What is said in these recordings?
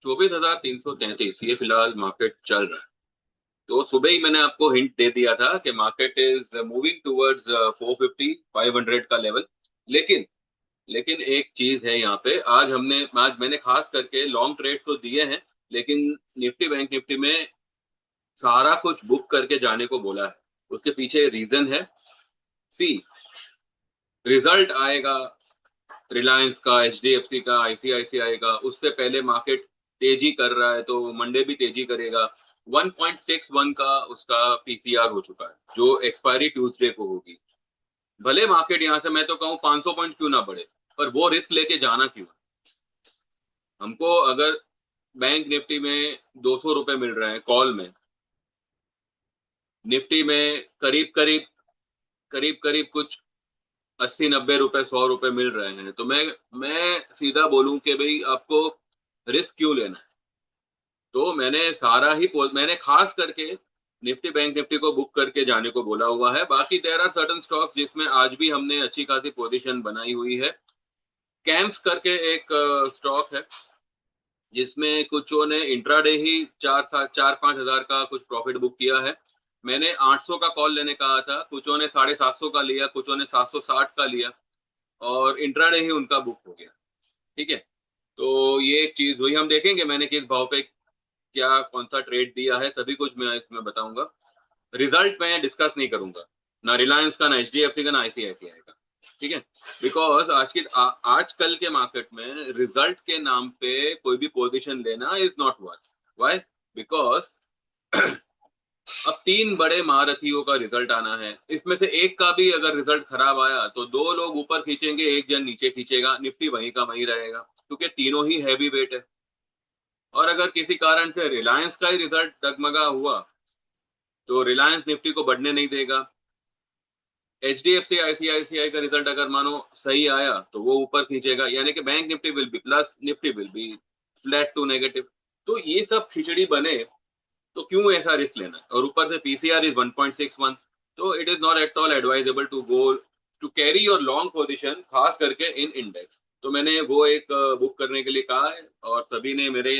24,333 ये फिलहाल मार्केट चल रहा है। तो सुबह ही मैंने आपको हिंट दे दिया था कि मार्केट इज मूविंग टुवर्ड्स 450 500 का लेवल। लेकिन लेकिन एक चीज है यहाँ पे, आज मैंने खास करके लॉन्ग ट्रेड तो दिए हैं, लेकिन निफ्टी बैंक निफ्टी में सारा कुछ बुक करके जाने को बोला है। उसके पीछे रीजन है। सी, रिजल्ट आएगा रिलायंस का, एचडीएफसी का, आईसीआईसीआई का, उससे पहले मार्केट तेजी कर रहा है तो मंडे भी तेजी करेगा। 1.61 का उसका पीसीआर हो चुका है, जो एक्सपायरी ट्यूसडे को होगी। भले मार्केट यहां से मैं तो कहूं 500 पॉइंट क्यों ना बढ़े, पर वो रिस्क लेके जाना क्यों? हमको अगर बैंक निफ्टी में 200 रुपए मिल रहे हैं कॉल में, निफ्टी में करीब करीब करीब करीब कुछ 80 90 रुपए 100 रुपए मिल रहे हैं, तो मैं सीधा बोलूं कि भाई आपको रिस्क क्यों लेना है? तो मैंने खास करके निफ्टी बैंक निफ्टी को बुक करके जाने को बोला हुआ है। बाकी देयर आर सर्टेन स्टॉक्स जिसमें आज भी हमने अच्छी खासी पोजीशन बनाई हुई है। कैम्स करके एक स्टॉक है जिसमें कुछों ने इंट्राडे ही 4-5 हजार का कुछ प्रॉफिट बुक किया है। मैंने 800 का कॉल लेने कहा था, कुछों ने 750 का लिया, कुछों ने 760 का लिया, और इंट्राडे ही उनका बुक हो गया। ठीक है, तो ये एक चीज हुई। हम देखेंगे मैंने किस भाव पे क्या कौन सा ट्रेड दिया है, सभी कुछ मैं इसमें बताऊंगा। रिजल्ट मैं डिस्कस नहीं करूंगा, ना रिलायंस का, ना एचडीएफसी का, ना आईसीआईसीआई का। ठीक है, बिकॉज आजकल के मार्केट में रिजल्ट के नाम पे कोई भी पोजीशन लेना is not worth. Why? Because अब 3 बड़े महारथियों का रिजल्ट आना है, इसमें से एक का भी अगर रिजल्ट खराब आया तो 2 लोग ऊपर खींचेंगे, एक जन नीचे खींचेगा, निफ्टी वहीं का वहीं रहेगा, क्योंकि तीनों ही हैवी वेट है। और अगर किसी कारण से रिलायंस का ही रिजल्ट डगमगा हुआ तो रिलायंस निफ्टी को बढ़ने नहीं देगा। एचडीएफसी आईसीआईसीआई का रिजल्ट अगर मानो सही आया तो वो ऊपर खींचेगा, यानी कि bank Nifty will be plus, Nifty will be flat to negative. तो ये सब खिचड़ी बने तो क्यों ऐसा रिस्क लेना है? और ऊपर से पीसीआर इज 1.61, तो it is not at all advisable to go to carry your long position, खास करके इन इंडेक्स। तो मैंने वो एक बुक करने के लिए कहा है, और सभी ने मेरे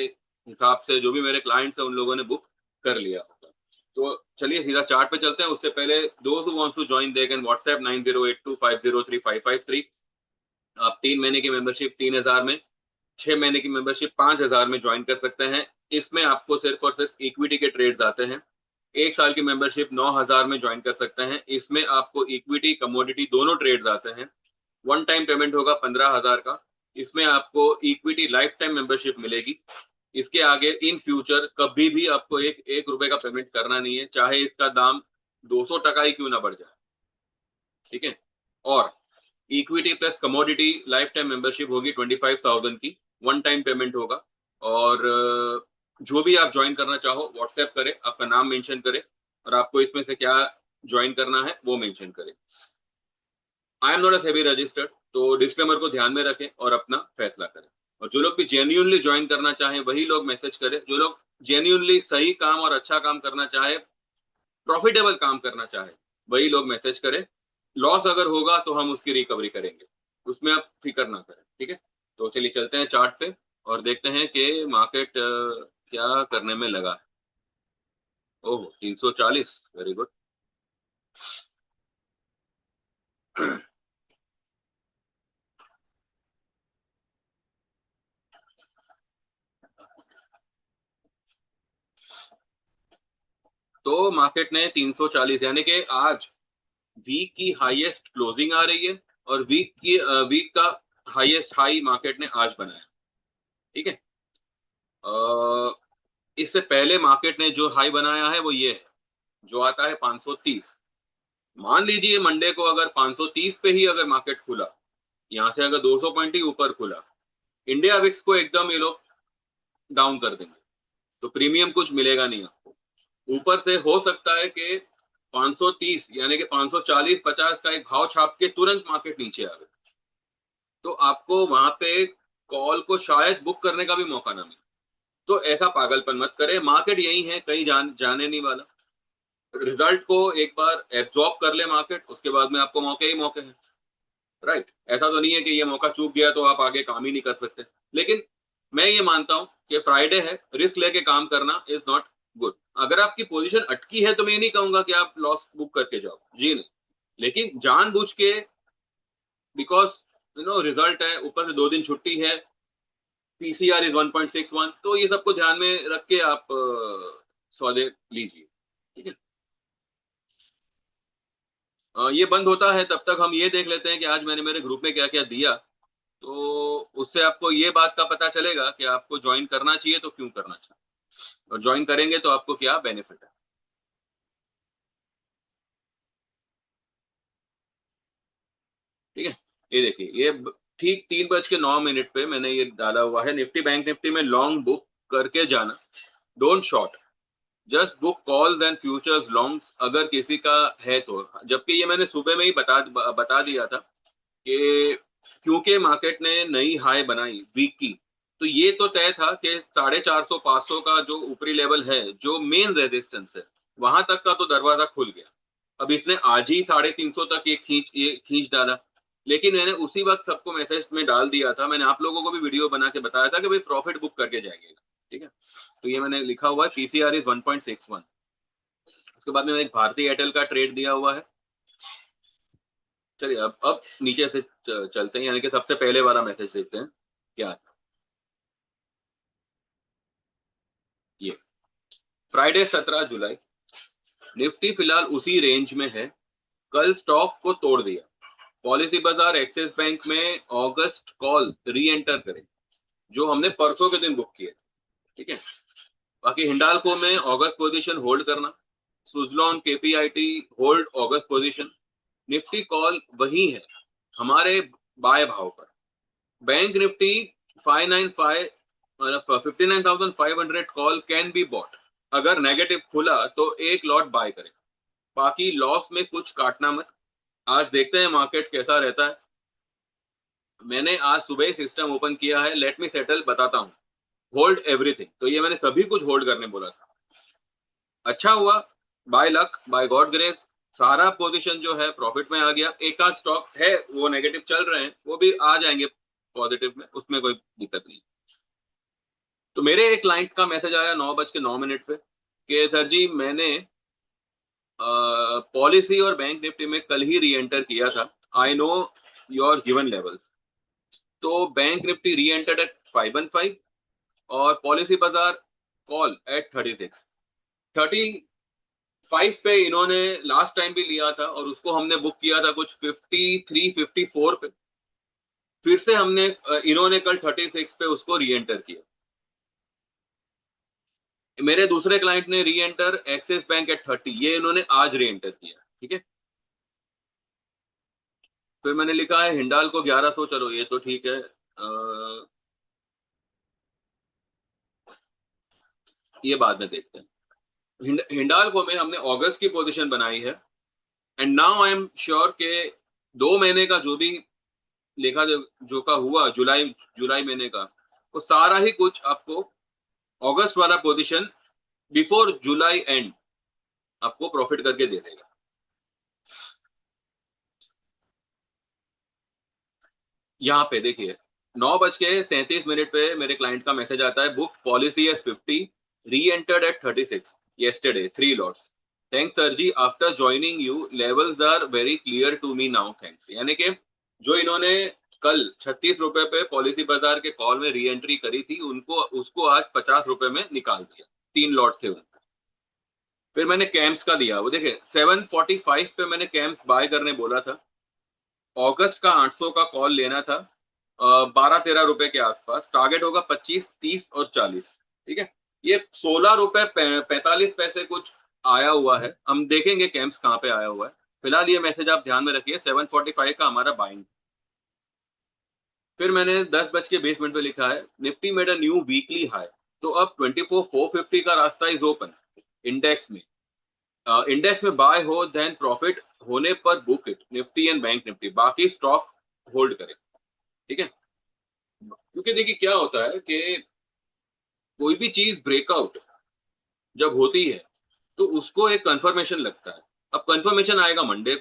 हिसाब से, जो भी मेरे क्लाइंट्स हैं उन लोगों ने बुक कर लिया होगा। तो चलिए सीधा चार्ट पे चलते हैं। उससे पहले दोस्त who wants to join they can WhatsApp 9082503553। आप 3 महीने की मेंबरशिप 3000 में, 6 महीने की मेंबरशिप 5000 में ज्वाइन कर सकते हैं। इसमें आपको सिर्फ और सिर्फ इक्विटी के ट्रेड्स आते हैं। 1 साल की मेंबरशिप 9000 में ज्वाइन कर सकते हैं, इसमें आपको इक्विटी कमोडिटी दोनों ट्रेड्स आते हैं। वन टाइम पेमेंट होगा 15,000 का, इसमें आपको इक्विटी लाइफ टाइम मेंबरशिप मिलेगी। इसके आगे इन फ्यूचर कभी भी आपको एक एक रुपए का पेमेंट करना नहीं है, चाहे इसका दाम 200 टका ही क्यों ना बढ़ जाए। ठीक है, और equity plus commodity life time membership होगी 25,000 की, वन टाइम पेमेंट होगा। और जो भी आप ज्वाइन करना चाहो व्हाट्सएप करें, आपका नाम मेंशन करें, और आपको इसमें से क्या ज्वाइन करना है वो मेंशन करें। I am not a SEBI registered, तो डिस्क्लेमर को ध्यान में रखें और अपना फैसला करें। और जो लोग भी जेन्युइनली ज्वाइन करना चाहें वही लोग मैसेज करें। जो लोग जेन्युइनली सही काम और अच्छा काम करना चाहे, प्रॉफिटेबल काम करना चाहे, वही लोग मैसेज करें। लॉस अगर होगा तो हम उसकी रिकवरी करेंगे, उसमें आप फिक्र ना करें। ठीक है, तो चलिए चलते हैं चार्ट पे और देखते हैं कि मार्केट क्या करने में लगा है। ओह, 340, वेरी गुड। तो मार्केट ने 340, यानी कि आज वीक की हाईएस्ट क्लोजिंग आ रही है, और वीक का हाईएस्ट हाई मार्केट ने आज बनाया। ठीक है, इससे पहले मार्केट ने जो हाई बनाया है वो ये है, जो आता है 530। मान लीजिए मंडे को अगर 530 पे ही अगर मार्केट खुला, यहां से अगर 200 पॉइंट ही ऊपर खुला, इंडिया विक्स को एकदम ये लोग डाउन कर देंगे, तो प्रीमियम कुछ मिलेगा नहीं आपको। ऊपर से हो सकता है कि 530 यानी कि 540 50 का एक भाव छाप के तुरंत मार्केट नीचे आ गए, तो आपको वहां पे कॉल को शायद बुक करने का भी मौका ना मिले। तो ऐसा पागलपन मत करें, मार्केट यही है, कहीं जाने नहीं वाला। रिजल्ट को एक बार एब्जॉर्ब कर ले मार्केट, उसके बाद में आपको मौके ही मौके हैं। राइट, ऐसा तो नहीं है कि ये मौका चूक गया तो आप आगे काम ही नहीं कर सकते। लेकिन मैं ये मानता हूं कि फ्राइडे है, रिस्क लेके काम करना इज नॉट गुड। अगर आपकी पोजीशन अटकी है तो मैं नहीं कहूंगा कि आप लॉस बुक करके जाओ, जी नहीं, लेकिन जानबूझ के, बिकॉज रिजल्ट है, ऊपर से 2 दिन छुट्टी है, पीसीआर इज 1.61, तो ये सबको ध्यान में रख के आप सौदे लीजिए, ठीक है। ये बंद होता है तब तक हम ये देख लेते हैं कि आज मैंने मेरे ग्रुप में क्या क्या दिया, तो उससे आपको ये बात का पता चलेगा कि आपको ज्वाइन करना चाहिए तो क्यों करना चाहिए, और ज्वाइन करेंगे तो आपको क्या बेनिफिट है, ठीक है। ये देखिए, ये ठीक 3:09 पे मैंने ये डाला हुआ है, निफ्टी बैंक निफ्टी में लॉन्ग बुक करके जाना, don't short, just book calls and futures longs अगर किसी का है तो। जबकि ये मैंने सुबह में ही बता दिया था कि क्योंकि मार्केट ने नई हाई बनाई वीक की, तो ये तो तय था कि 450 500 का जो ऊपरी लेवल है, जो मेन रेजिस्टेंस है, वहां तक का तो दरवाजा खुल गया। अब इसने आज ही 350 तक ये खींच डाला, लेकिन मैंने उसी वक्त सबको मैसेज में डाल दिया था, मैंने आप लोगों को भी वीडियो बना के बताया था कि भाई प्रॉफिट बुक करके जाएंगे, ठीक है। तो ये मैंने लिखा हुआ है, पीसीआर इज 1.61। उसके बाद में एक भारतीय एयरटेल का ट्रेड दिया हुआ है। चलिए अब नीचे से चलते हैं, यानी कि सबसे पहले वाला मैसेज देखते हैं क्या है। ये फ्राइडे 17 जुलाई, निफ्टी फिलहाल उसी रेंज में है, कल स्टॉक को तोड़ दिया। पॉलिसी बाजार एक्सिस बैंक में अगस्त कॉल री एंटर करें, जो हमने परसों के दिन बुक किए, ठीक है। बाकी हिंडाल्को में अगस्त पोजीशन होल्ड करना, सुजलॉन केपीआईटी होल्ड अगस्त पोजीशन, निफ्टी कॉल वही है हमारे बाय भाव पर। Bank Nifty 595 59,500 call can be bought, अगर नेगेटिव खुला तो एक लॉट बाय करें, बाकी लॉस में कुछ काटना मत। आज देखते हैं मार्केट कैसा रहता है। मैंने आज सुबह सिस्टम ओपन किया है, लेट मी सेटल बताता हूँ, होल्ड एवरीथिंग, तो ये मैंने सभी कुछ होल्ड करने बोला था। अच्छा हुआ, by luck by God grace, सारा पोजीशन जो है प्रॉफिट में आ गया। एक आध स्टॉक है वो नेगेटिव चल रहे हैं, वो भी आ जाएंगे पॉजिटिव में, उसमें कोई दिक्कत नहीं। तो मेरे एक क्लाइंट का मैसेज आया 9:09 पे कि सर जी मैंने पॉलिसी और बैंक निफ्टी में कल ही री एंटर किया था, I know your given levels. तो बैंक निफ्टी री एंटर्ड एट 515 और पॉलिसी बाजार कॉल एट 36। 35 पे इन्होंने लास्ट टाइम भी लिया था और उसको हमने बुक किया था कुछ 53 54 पे, फिर से हमने इन्होंने कल 36 पे उसको री एंटर किया। मेरे दूसरे क्लाइंट ने री एंटर एक्सिस बैंक एट 30, ये इन्होंने आज री एंटर किया, ठीक है। फिर मैंने लिखा है हिंडाल को 1100, चलो ये तो ठीक है। ये बाद में देखते हैं। हिंडाल को में हमने अगस्त की पोजीशन बनाई है, and now I am sure के 2 महीने का जो भी लेखा जो का हुआ, जुलाई जुलाई महीने का, वो सारा ही कुछ आपको अगस्त वाला पोजीशन बिफोर जुलाई एंड आपको प्रॉफिट करके दे देगा। यहाँ पे देखिए 9:37 पे मेरे क्लाइंट का मैसेज आता है, book policy S 50, re entered at 36 yesterday 3 lots, thanks sir ji after joining you levels are very clear to me now, thanks. यानी कि जो इन्होंने कल 36 रुपए पे पॉलिसी बाजार के कॉल में री एंट्री करी थी, उनको उसको आज 50 रुपए में निकाल दिया, 3 लॉट थे उनके। फिर मैंने कैम्स का दिया, वो देखे 745 पे मैंने कैम्स बाय करने बोला था, अगस्त का 800 का कॉल लेना था, 12-13 रुपए के आसपास, टारगेट होगा 25 30 और 40, ठीक है। ये 16 रुपए 45 पैसे कुछ आया हुआ है, हम देखेंगे कैंप्स कहाँ पे आया हुआ है। फिलहाल ये मैसेज आप ध्यान में रखिए, 745 का हमारा बाइंग। फिर मैंने 10:20 पे लिखा है, Nifty made a new weekly high, तो अब 24,450 का रास्ता इज ओपन इंडेक्स में। इंडेक्स में बाय हो देन प्रॉफिट होने पर book it, Nifty and bank Nifty, बाकी स्टॉक होल्ड करें, ठीक है। क्योंकि देखिए क्या होता है कि कोई भी चीज ब्रेकआउट जब होती है तो उसको एक कंफर्मेशन लगता है। अब कंफर्मेशन आएगा मंडे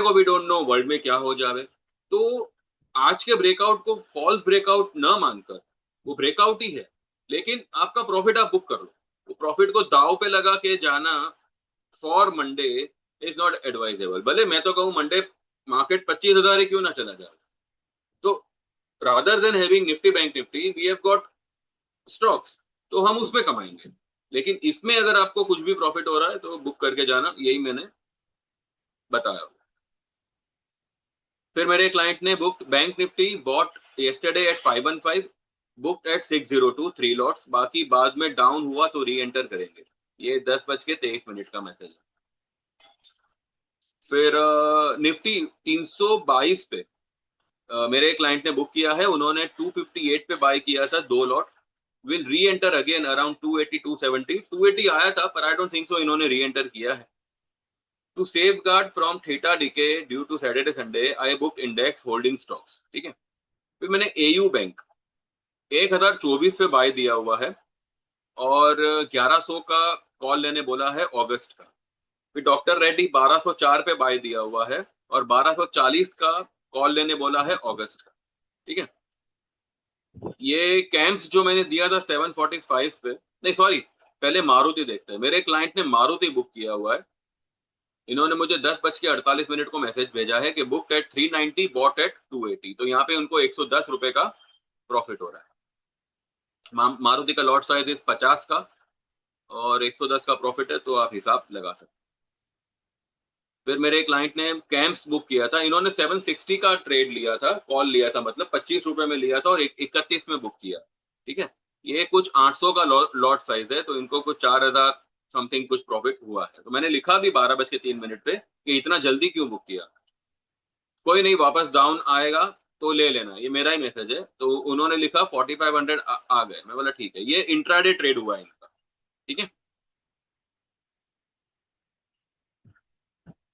को भी डोंट नो वर्ल्ड में क्या हो जावे, तो आज के ब्रेकआउट को फॉल्स ब्रेकआउट न मानकर वो ब्रेकआउट ही है, लेकिन आपका प्रॉफिट आप बुक कर लो। वो प्रॉफिट को दाव पे लगा के जाना for Monday is not advisable. भले मैं तो कहूँ मंडे मार्केट 25,000 ही क्यों ना चला जाए, तो rather than having Nifty bank Nifty we have got stocks, तो हम उसमें कमाएंगे। लेकिन इसमें अगर आपको कुछ भी प्रॉफिट हो रहा है तो बुक करके जाना, यही मैंने बताया। फिर मेरे क्लाइंट ने book bank Nifty bought yesterday at 515, booked at 602 3 lots, बाकी बाद में डाउन हुआ तो री एंटर करेंगे। ये 10:23 का मैसेज है। फिर निफ्टी 322 पे मेरे क्लाइंट ने बुक किया है, उन्होंने 258 पे बाय किया था 2 लॉट, विल री एंटर अगेन अराउंड 280 270। 280 आया था पर आई डोंट थिंक सो इन्होंने री एंटर किया है। To safeguard from theta decay due to Saturday Sunday I book index holding stocks, ठीक है। फिर मैंने एयू बैंक 1024 पे बाय दिया हुआ है और 1100 का कॉल लेने बोला है अगस्त का। फिर डॉक्टर रेड्डी 1204 पे बाय दिया हुआ है और 1240 का कॉल लेने बोला है अगस्त का, ठीक है। ये कैंप्स जो मैंने दिया था 745 पे, नहीं सॉरी, पहले मारुति देखते हैं। मेरे क्लाइंट ने मारुति बुक किया हुआ है, इन्होंने मुझे 10:48 को मैसेज भेजा है कि बुक एट 390 बॉट एट 280, तो यहाँ पे उनको 110 रुपए का प्रॉफिट हो रहा है। मारुति का लॉट साइज इज 50 का और 110 का प्रॉफिट है, तो आप हिसाब लगा सकते। फिर मेरे क्लाइंट ने कैंप्स बुक किया था, इन्होंने 760 का ट्रेड लिया था, कॉल लिया था, मतलब 25 रुपए में लिया था और 31 में बुक किया, ठीक है। ये कुछ 800 का लॉट साइज है, तो इनको कुछ 4000 समथिंग कुछ प्रॉफिट हुआ है। तो मैंने लिखा भी 12:03 पे कि इतना जल्दी क्यों बुक किया, कोई नहीं वापस डाउन आएगा तो ले लेना, ये मेरा ही मैसेज है। तो उन्होंने लिखा 4500 आ गए, मैं बोला ठीक है। ये इंट्राडे ट्रेड हुआ है इनका, ठीक है।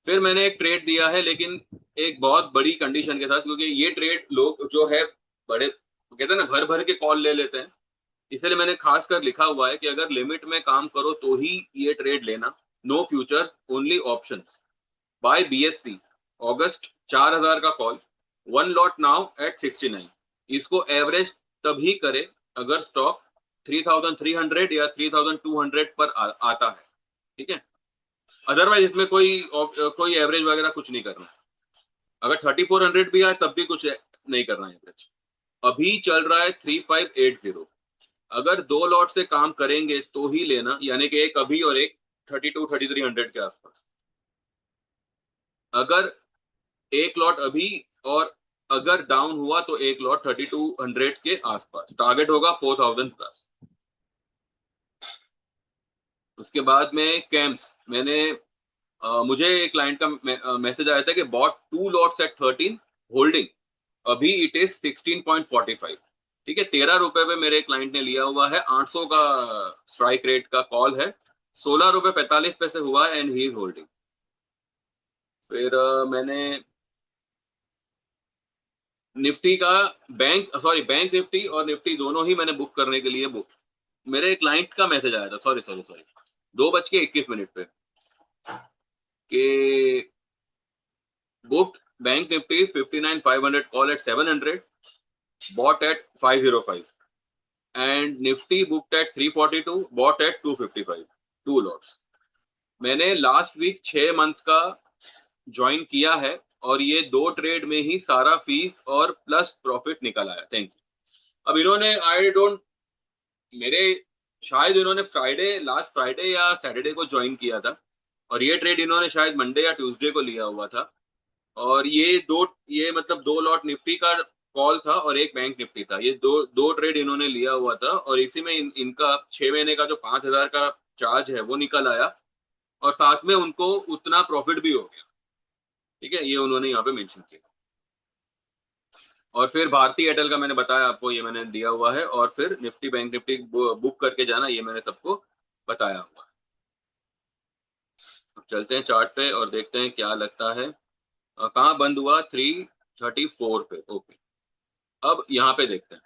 फिर मैंने एक ट्रेड दिया है, लेकिन एक बहुत बड़ी कंडीशन के साथ, क्योंकि ये ट्रेड लोग जो है बड़े कहते हैं ना भर भर के कॉल ले लेते हैं, इसलिए मैंने खास कर लिखा हुआ है कि अगर लिमिट में काम करो तो ही ये ट्रेड लेना। No future only options, buy BSE अगस्त 4000 का कॉल, 1 लॉट नाउ एट 69। इसको एवरेज तभी करे अगर स्टॉक 3300 या 3200 पर आता है, ठीक है। अदरवाइज इसमें कोई एवरेज वगैरह कुछ नहीं करना है। अगर 3400 भी आए तब भी कुछ नहीं करना है एवरेज। अभी चल रहा है 3580, अगर 2 लॉट से काम करेंगे तो ही लेना, यानी कि एक अभी और एक 3300 के आसपास। अगर एक लॉट अभी और अगर डाउन हुआ तो एक लॉट 3200 के आसपास, टारगेट होगा 4000 प्लस। उसके बाद में कैंप्स मैंने मुझे एक क्लाइंट का मैसेज आया था कि बॉट 2 लॉट्स एट 13 होल्डिंग, अभी इट इज 16.45, ठीक है। 13 रुपए पे मेरे क्लाइंट ने लिया हुआ है, 800 का स्ट्राइक रेट का कॉल है, 16 रुपए 45 पैसे हुआ है एंड ही इज होल्डिंग। फिर मैंने निफ्टी का बैंक निफ्टी और निफ्टी दोनों ही मैंने बुक करने के लिए बुक, मेरे क्लाइंट का मैसेज आया था, सॉरी 2:21 पे कि booked bank Nifty 59,500 call at 700, bought at 505 and Nifty booked at 342, bought at 255, 2 lots. मैंने लास्ट वीक 6 मंथ का ज्वाइन किया है और ये 2 ट्रेड में ही सारा फीस और प्लस प्रॉफिट निकल आया, थैंक यू। अब इन्होंने आई डोंट मेरे शायद इन्होंने लास्ट फ्राइडे या सैटरडे को ज्वाइन किया था और ये ट्रेड इन्होंने शायद मंडे या ट्यूसडे को लिया हुआ था। और ये मतलब 2 लॉट निफ्टी का कॉल था और एक बैंक निफ्टी था, ये दो ट्रेड इन्होंने लिया हुआ था और इसी में इनका 6 महीने का जो 5000 का चार्ज है वो निकल आया और साथ में उनको उतना प्रॉफिट भी हो गया, ठीक है। ये उन्होंने यहाँ पे मेंशन किया। और फिर भारतीय एयरटेल का मैंने बताया आपको, ये मैंने दिया हुआ है। और फिर निफ्टी बैंक निफ्टी बुक करके जाना, ये मैंने सबको बताया हुआ। अब चलते हैं चार्ट पे और देखते हैं क्या लगता है। कहाँ बंद हुआ, 334 पे, ओके। अब यहाँ पे देखते हैं।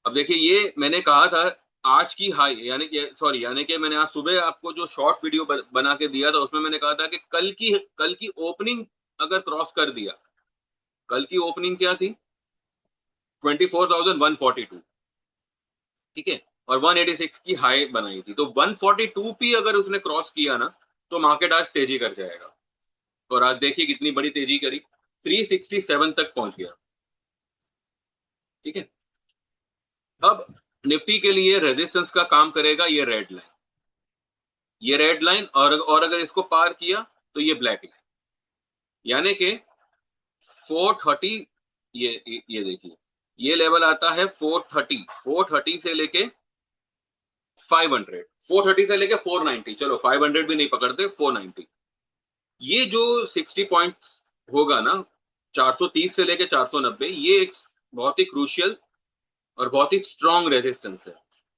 अब देखिए, ये मैंने कहा था आज की हाई, यानी कि मैंने आज सुबह आपको जो शॉर्ट वीडियो बना के दिया था उसमें मैंने कहा था कि कल की ओपनिंग अगर क्रॉस कर दिया, कल की ओपनिंग क्या थी 24,142, ठीक है, और 186 की हाई बनाई थी, तो 142 पी अगर उसने क्रॉस किया ना तो मार्केट आज तेजी कर जाएगा। और आज देखिए कितनी बड़ी तेजी करी, 367 तक पहुंच गया। ठीक है, अब निफ्टी के लिए रेजिस्टेंस का काम करेगा ये रेड लाइन, ये रेड लाइन, और अगर इसको पार किया तो ये ब्लैक लाइन, यानी कि 430, ये देखिए, ये लेवल आता है 430, 430 से लेके 500, 430 से लेके 490, चलो 500 भी नहीं पकड़ते, 490, ये जो 60 पॉइंट्स होगा ना, 430 से लेके 490, ये एक बहुत ही क्रूशियल और बहुत ही स्ट्रॉन्ग रेजिस्टेंस है।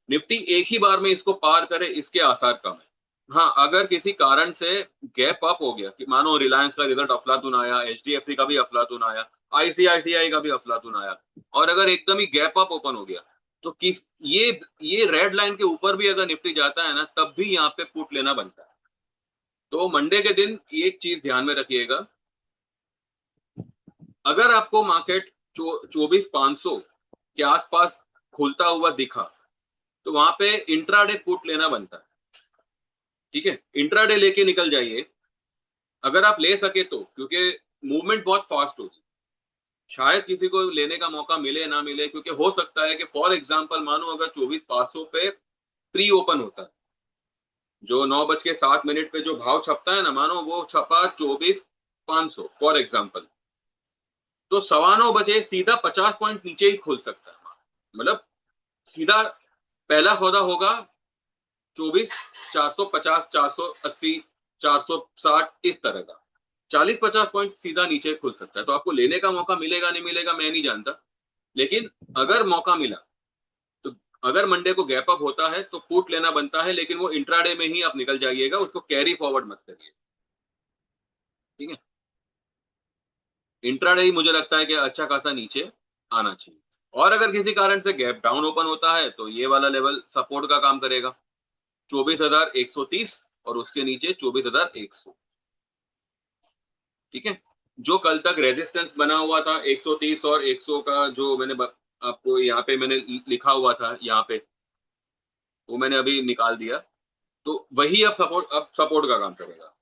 निफ्टी एक ही बार में इसको पार करे इसके आसार कम है। हाँ, अगर किसी कारण से गैप अप हो गया, कि मानो रिलायंस का रिजल्ट अफलातून आया, एचडीएफसी का भी अफलातून आया, आईसीआईसीआई का भी अफलातून आया, और अगर एकदम ही गैप अप ओपन हो गया, तो ये रेड लाइन के ऊपर भी अगर निफ्टी जाता है ना, तब भी यहाँ पे पुट लेना बनता है। तो मंडे के दिन एक चीज ध्यान में रखिएगा, अगर आपको मार्केट 24,500 के आसपास खुलता हुआ दिखा, तो वहां पे इंट्राडे पुट लेना बनता है। ठीक है, इंट्राडे लेके निकल जाइए अगर आप ले सके तो, क्योंकि मूवमेंट बहुत फास्ट होगी, शायद किसी को लेने का मौका मिले ना मिले, क्योंकि हो सकता है कि फॉर एग्जांपल मानो अगर 24,500 पे प्री ओपन होता है, जो 9:07 पे जो भाव छपता है ना, मानो वो छपा 24,500 फॉर एग्जांपल, तो 9:15 सीधा 50 पॉइंट नीचे ही खुल सकता है, मतलब सीधा पहला सौदा होगा 24,450, 480, 460, इस तरह का 40-50 पॉइंट सीधा नीचे खुल सकता है। तो आपको लेने का मौका मिलेगा नहीं मिलेगा मैं नहीं जानता, लेकिन अगर मौका मिला तो, अगर मंडे को गैप अप होता है तो पुट लेना बनता है, लेकिन वो इंट्राडे में ही आप निकल जाइएगा, उसको कैरी फॉरवर्ड मत करिए। ठीक है, इंट्राडे ही मुझे लगता है कि अच्छा खासा नीचे आना चाहिए, और अगर किसी कारण से गैप डाउन ओपन होता है तो ये वाला लेवल सपोर्ट का काम करेगा, 24,130, और उसके नीचे 24,100। ठीक है, जो कल तक रेजिस्टेंस बना हुआ था 130 और 100 का, जो आपको यहाँ पे मैंने लिखा हुआ था यहाँ पे, वो मैंने अभी निकाल दिया, तो वही अब सपोर्ट का काम करेगा।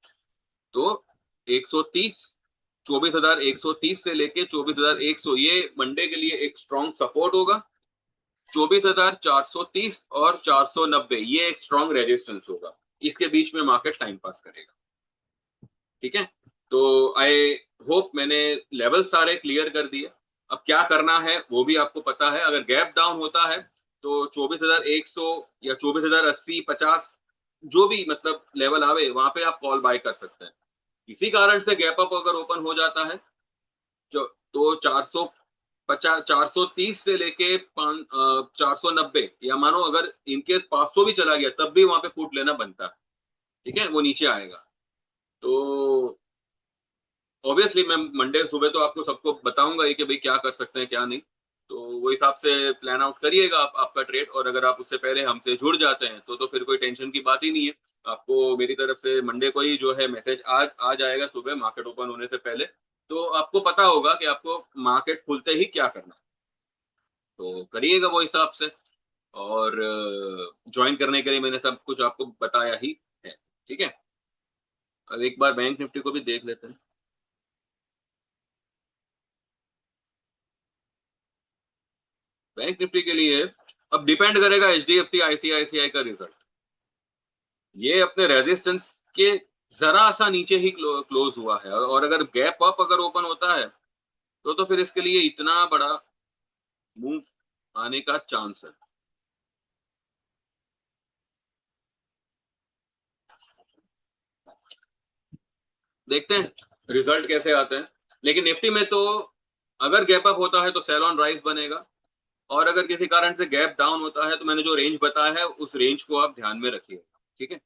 तो 130, 24,130 से लेके 24,100, ये मंडे के लिए एक स्ट्रॉन्ग सपोर्ट होगा। 24,430 और 490 ये एक स्ट्रॉन्ग रेजिस्टेंस होगा, इसके बीच में मार्केट टाइम पास करेगा। ठीक है, तो आई होप मैंने लेवल सारे क्लियर कर दिए। अब क्या करना है वो भी आपको पता है, अगर गैप डाउन होता है तो 24,100 या 24,080, 50, जो भी मतलब लेवल आवे वहां पे आप कॉल बाय कर सकते हैं। किसी कारण से गैप अप अगर ओपन हो जाता है तो 450, 430 से लेके 490, या मानो अगर इनकेस 500 भी चला गया तब भी वहां पे पुट लेना बनता है। ठीक है, वो नीचे आएगा। तो ऑब्वियसली मैं मंडे सुबह तो आपको सबको बताऊंगा ही कि भाई क्या कर सकते हैं क्या नहीं, तो वो हिसाब से प्लान आउट करिएगा आप आपका ट्रेड, और अगर आप उससे पहले हमसे जुड़ जाते हैं तो फिर कोई टेंशन की बात ही नहीं है। आपको मेरी तरफ से मंडे को ही जो है मैसेज आज आ जाएगा सुबह मार्केट ओपन होने से पहले, तो आपको पता होगा कि आपको मार्केट खुलते ही क्या करना है, तो करिएगा वो हिसाब से। और ज्वाइन करने के लिए मैंने सब कुछ आपको बताया ही है। ठीक है, अब एक बार बैंक निफ्टी को भी देख लेते हैं। बैंक निफ्टी के लिए अब डिपेंड करेगा एचडीएफसी आईसीआईसीआई का रिजल्ट, ये अपने रेजिस्टेंस के जरा सा नीचे ही क्लोज हुआ है, और अगर गैप अप अगर ओपन होता है तो फिर इसके लिए इतना बड़ा मूव आने का चांस है। देखते हैं रिजल्ट कैसे आते हैं, लेकिन निफ्टी में तो अगर गैप अप होता है तो सेल ऑन राइज बनेगा, और अगर किसी कारण से गैप डाउन होता है तो मैंने जो रेंज बताया है उस रेंज को आप ध्यान में रखिए। ठीक है,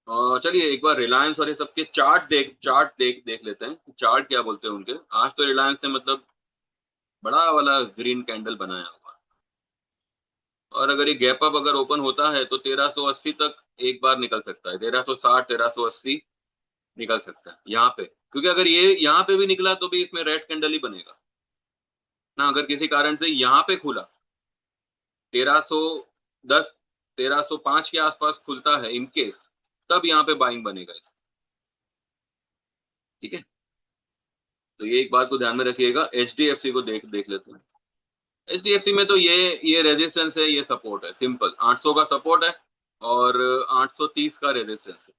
और चलिए एक बार रिलायंस और ये सबके चार्ट देख लेते हैं, चार्ट क्या बोलते हैं उनके। आज तो रिलायंस ने मतलब बड़ा वाला ग्रीन कैंडल बनाया हुआ, और अगर ये गैप अप अगर ओपन होता है तो 1380 तक एक बार निकल सकता है, 1360, 1380 निकल सकता है यहाँ पे, क्योंकि अगर ये यहाँ पे भी निकला तो भी इसमें रेड कैंडल ही बनेगा। ना, अगर किसी कारण से यहाँ पे खुला 1310 1305 के आसपास खुलता है इन केस, तब यहाँ पे बाइंग बनेगा इस, ठीक है। तो ये एक बात को ध्यान में रखिएगा। एचडीएफसी को देख देख लेते हैं। एचडीएफसी में तो ये रेजिस्टेंस है, ये सपोर्ट है, सिंपल 800 का सपोर्ट है और 830 का रेजिस्टेंस है।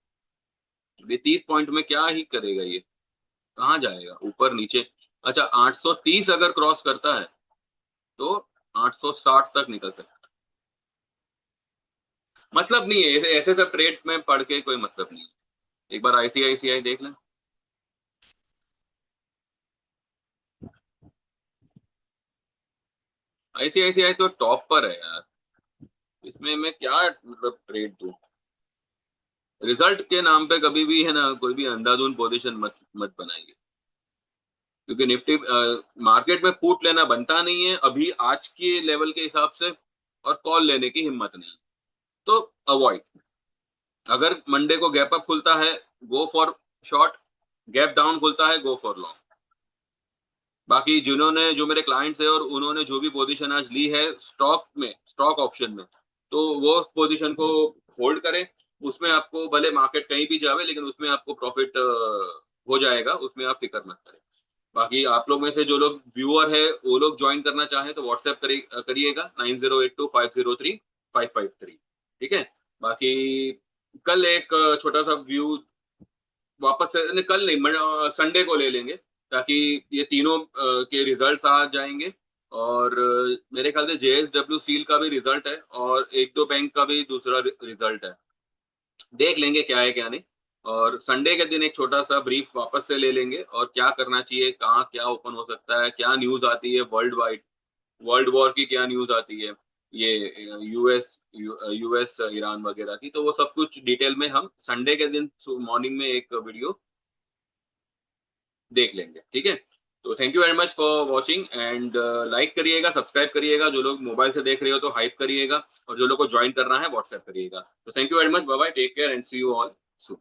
ये 30 पॉइंट में क्या ही करेगा ये, कहाँ जाएगा, ऊपर नीचे। अच्छा 830 अगर क्रॉस करता है तो 860 तक निकल सकता है। मतलब नहीं है, ऐसे ऐसे सब ट्रेड में पढ़ के कोई मतलब नहीं है। एक बार आईसीआईसीआई देख लें। आईसीआईसीआई तो टॉप पर है यार, इसमें मैं क्या मतलब ट्रेड दूं। रिजल्ट के नाम पे कभी भी है ना, कोई भी अंधाधुंध पोजीशन मत मत बनाइए, क्योंकि निफ्टी मार्केट में पुट लेना बनता नहीं है अभी आज के लेवल के हिसाब से, और कॉल लेने की हिम्मत नहीं, तो अवॉइड। अगर मंडे को गैप अप खुलता है, go for short, gap down खुलता है, गो फॉर लॉन्ग। बाकी जिन्होंने, जो मेरे क्लाइंट्स है और उन्होंने जो भी पोजीशन आज ली है स्टॉक में, स्टॉक ऑप्शन में, तो वो पोजीशन को होल्ड करें। उसमें आपको भले मार्केट कहीं भी जावे, लेकिन उसमें आपको प्रॉफिट हो जाएगा, उसमें आप फिक्र मत करें। बाकी आप लोग में से जो लोग व्यूअर है वो लोग ज्वाइन करना चाहें तो व्हाट्सएप करिएगा 9082503553, ठीक है। बाकी कल एक छोटा सा व्यू वापस से नहीं, कल नहीं, संडे को ले लेंगे, ताकि ये तीनों के रिजल्ट्स आ जाएंगे। और मेरे ख्याल से जेएसडब्ल्यू स्टील का भी रिजल्ट है और एक दो बैंक का भी दूसरा रिजल्ट है, देख लेंगे क्या है क्या नहीं। और संडे के दिन एक छोटा सा ब्रीफ वापस से ले लेंगे, और क्या करना चाहिए, कहाँ क्या ओपन हो सकता है, क्या न्यूज आती है वर्ल्ड वाइड, वर्ल्ड वॉर की क्या न्यूज आती है, ये यूएस ईरान वगैरह की, तो वो सब कुछ डिटेल में हम संडे के दिन मॉर्निंग में एक वीडियो देख लेंगे, ठीक है। तो thank you very much for watching and like करिएगा, सब्सक्राइब करिएगा, जो लोग मोबाइल से देख रहे हो तो हाइप करिएगा, और जो लोग को ज्वाइन करना है व्हाट्सएप करिएगा। तो thank you very much, bye bye, take care and see you all soon.